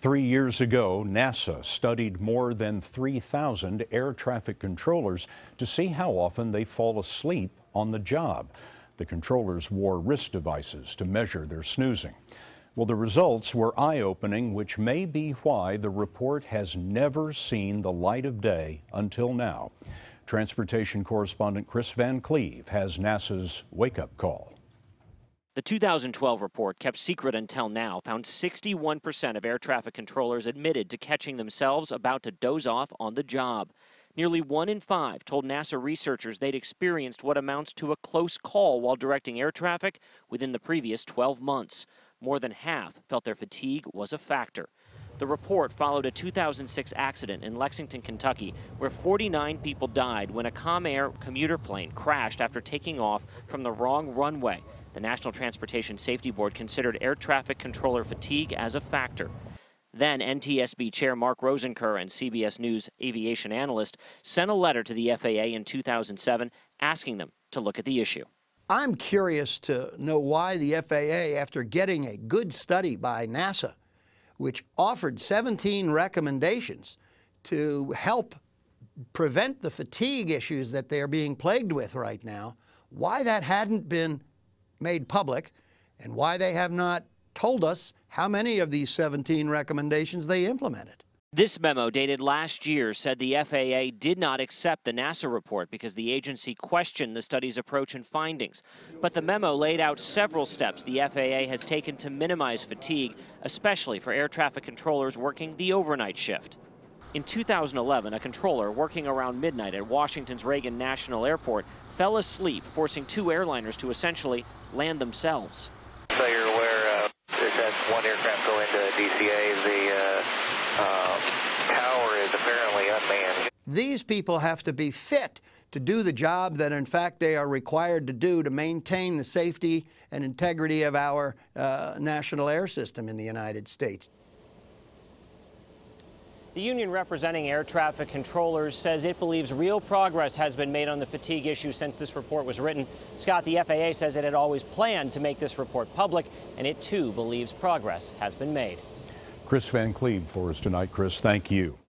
3 years ago, NASA studied more than 3,000 air traffic controllers to see how often they fall asleep on the job. The controllers wore wrist devices to measure their snoozing. Well, the results were eye-opening, which may be why the report has never seen the light of day until now. Transportation correspondent Kris Van Cleave has NASA's wake-up call. The 2012 report, kept secret until now, found 61% of air traffic controllers admitted to catching themselves about to doze off on the job. Nearly 1 in 5 told NASA researchers they'd experienced what amounts to a close call while directing air traffic within the previous 12 months. More than half felt their fatigue was a factor. The report followed a 2006 accident in Lexington, Kentucky, where 49 people died when a Comair commuter plane crashed after taking off from the wrong runway. The National Transportation Safety Board considered air traffic controller fatigue as a factor. Then NTSB Chair Mark Rosenker and CBS News aviation analyst sent a letter to the FAA in 2007 asking them to look at the issue. I'm curious to know why the FAA, after getting a good study by NASA, which offered 17 recommendations to help prevent the fatigue issues that they're being plagued with right now, why that hadn't been made public and why they have not told us how many of these 17 recommendations they implemented. This memo, dated last year, said the FAA did not accept the NASA report because the agency questioned the study's approach and findings. But the memo laid out several steps the FAA has taken to minimize fatigue, especially for air traffic controllers working the overnight shift. In 2011, a controller working around midnight at Washington's Reagan National Airport fell asleep, forcing 2 airliners to essentially land themselves. So you're aware there's that one aircraft going to DCA. The tower is apparently unmanned. These people have to be fit to do the job that, in fact, they are required to do to maintain the safety and integrity of our national air system in the United States. The union representing air traffic controllers says it believes real progress has been made on the fatigue issue since this report was written. Scott, the FAA says it had always planned to make this report public, and it too believes progress has been made. Kris Van Cleave for us tonight. Kris, thank you.